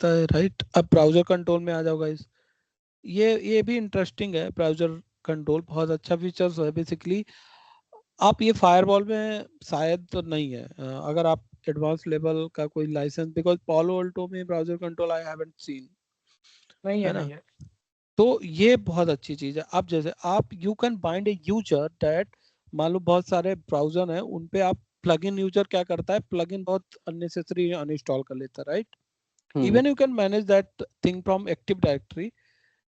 सकता है, राइट। अब ब्राउजर कंट्रोल में आ जाओ गाइस। ये भी इंटरेस्टिंग है, ब्राउजर कंट्रोल बहुत अच्छा फीचर्स है बेसिकली। आप ये फायरवॉल में शायद तो नहीं है, अगर आप एडवांस लेवल का कोई लाइसेंस, बिकॉज पालो अल्टो में browser control I haven't seen, नहीं है, है ना। नहीं है। तो ये बहुत अच्छी चीज है। अब जैसे आप you can bind a user that, मान लो बहुत सारे ब्राउजर हैं उन पे आप प्लगइन यूजर क्या करता है, प्लगइन बहुत अननेसेसरी अनइंस्टॉल कर लेता है, right. Even you can manage that thing from active directory,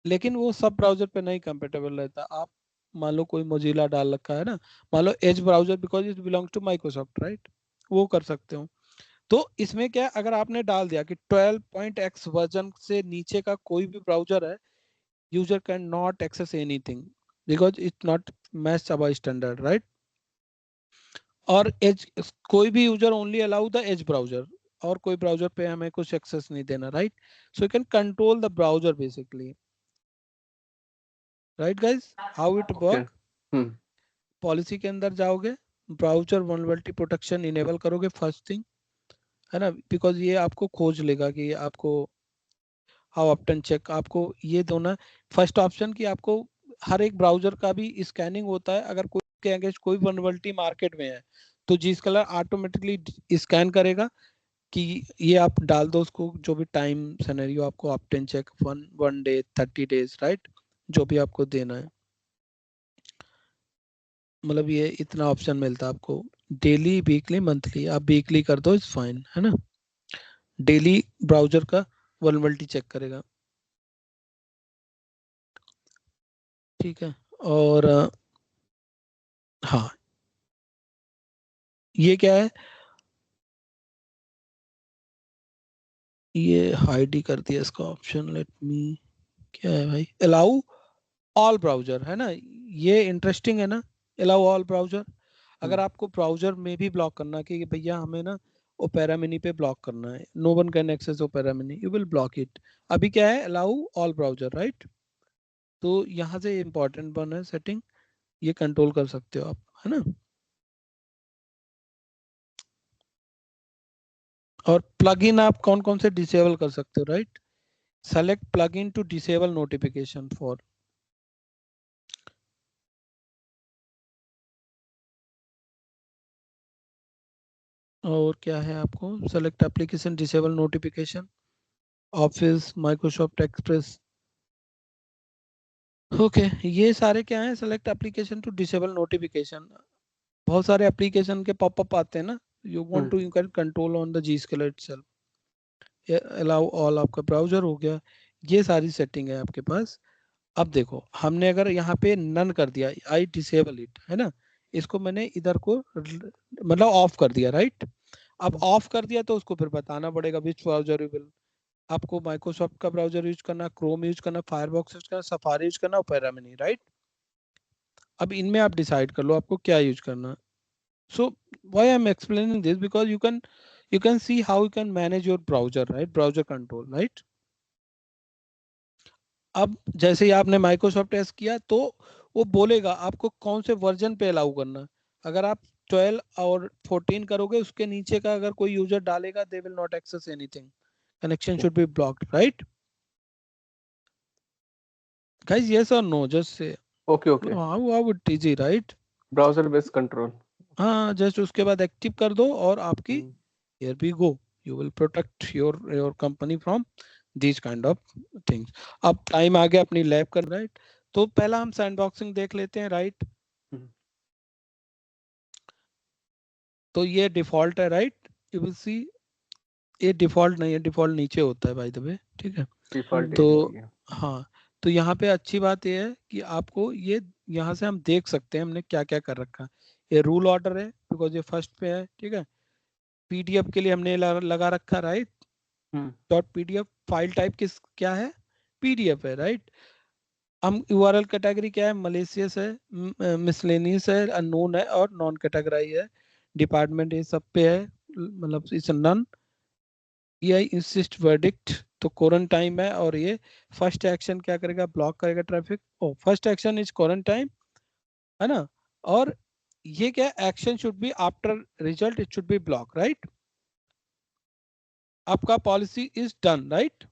लेकिन वो सब ब्राउजर पे नहीं कंपेटेबल रहता। आप मान लो कोई मोजिला डाल रखा है ना, मान लो Edge browser because it belongs to Microsoft, right, वो कर सकते हो। तो इसमें क्या है, अगर आपने डाल दिया कि 12.x वर्जन से नीचे का कोई भी ब्राउजर है, user cannot access anything because it's not matched our standard, right। और edge, कोई भी user only allow the age browser, और कोई ब्राउजर पे हमें कुछ एक्सेस नहीं देना, right. So you can control the browser basically, right guys. How it work, policy के अंदर जाओगे, ब्राउजर वल्नरेबिलिटी प्रोटेक्शन इनेबल करोगे फर्स्ट थिंग, है ना, बिकॉज ये आपको खोज लेगा कि आपको हाउ ऑफ्टन चेक, आपको ये दोनों फर्स्ट ऑप्शन की आपको हर एक ब्राउजर का भी स्कैनिंग होता है। अगर कोई के अगेंस्ट कोई वल्नरेबिलिटी मार्केट में है तो जीस कलर ऑटोमेटिकली स्कैन करेगा कि ये आप डाल दो उसको, जो भी टाइम सिनेरियो आपको ऑप्टन चेक 1 डे 30 डेज, राइट, जो भी आपको देना है। मतलब ये इतना ऑप्शन मिलता है आपको, डेली वीकली मंथली, आप वीकली कर दो इट्स फाइन, है ना। डेली ब्राउजर का वल्नरेबिलिटी चेक करेगा, ठीक है। और हाँ, ये क्या है, ये हाइड ही कर दिया इसका ऑप्शन, लेट मी, क्या है भाई, अलाउ ऑल ब्राउजर, है ना। ये इंटरेस्टिंग है ना, अलाउ ऑल ब्राउजर। अगर आपको ब्राउजर में भी ब्लॉक करना है कि भैया हमें ना ओपेरा मिनी पे ब्लॉक करना है, no one can access Opera Mini, you will block it. अभी क्या है, अलाउ ऑल ब्राउजर, राइट। तो यहाँ से इंपॉर्टेंट वन है सेटिंग, ये कंट्रोल कर सकते हो आप, है ना। और प्लगइन आप कौन कौन से डिसेबल कर सकते हो, right. Select plugin to disable notification for, और क्या है आपको, select application disable notification, Office, Microsoft express, okay. ये सारे क्या है, select application to disable notification. बहुत सारे एप्लीकेशन के पॉपअप आते हैं ना, you want to, you can control on the Zscaler itself, allow all आपका ब्राउजर हो गया। ये सारी सेटिंग है आपके पास। अब देखो, हमने अगर यहाँ पे नन कर दिया, आई डिसेबल इट, है ना, इसको मैंने इधर को मतलब ऑफ कर दिया, राइट। अब ऑफ कर दिया तो उसको फिर बताना पड़ेगा विच ब्राउजर यू विल, आपको माइक्रोसॉफ्ट का ब्राउजर यूज करना, क्रोम यूज करना, फायरफॉक्स यूज करना, सफारी यूज करना, ओपेरा मिनी, राइट। अब इनमें आप डिसाइड कर लो आपको क्या यूज करना। So why I am explaining this, because you can see how you can manage your browser, right, browser control, right। अब जैसे ही आपने माइक्रोसॉफ्ट एस किया तो वो बोलेगा आपको कौन से वर्जन पे अलाउ करना है। अगर आप 12 और 14 करोगे, उसके नीचे का अगर कोई यूजर डालेगा, they will not access anything, connection should be blocked, right. guys, yes or no, just say okay okay, how it easy, right। Browser based control. हाँ, जस्ट उसके बाद एक्टिव कर दो और आपकी here we go, you will protect your company from these kind of things। अब time आ गया अपनी लैब कर, राइट। तो पहला हम सैंडबॉक्सिंग देख लेते हैं, राइट। तो ये डिफॉल्ट है, राइट, यू विल सी। ये डिफॉल्ट नहीं है, डिफॉल्ट नीचे होता है बाय द वे, ठीक है। डिफॉल्ट तो एडीटी है। हाँ, तो यहाँ पे अच्छी बात ये है कि आपको ये यहाँ से हम देख सकते हैं हमने क्या क्या कर रखा है। ये रूल ऑर्डर है बिकॉज ये फर्स्ट पे है, ठीक है। पीडीएफ के लिए हमने लगा रखा, right. Dot PDF file type किस क्या है, पीडीएफ है, राइट। हम यूआरएल कैटेगरी क्या है, मलेशियस है, मिसलेनियस है, अननोन है और नॉन कैटेगराइज है। डिपार्टमेंट ये सब पे है, मतलब इट्स नन। ये इंसिस्ट वर्डिक्ट तो क्वारंटाइन है। और ये फर्स्ट एक्शन क्या करेगा, ब्लॉक करेगा traffic. Oh, first action is quarantine, है ना। और ये क्या, action should be after result it should be block, right. आपका पॉलिसी इज डन, राइट?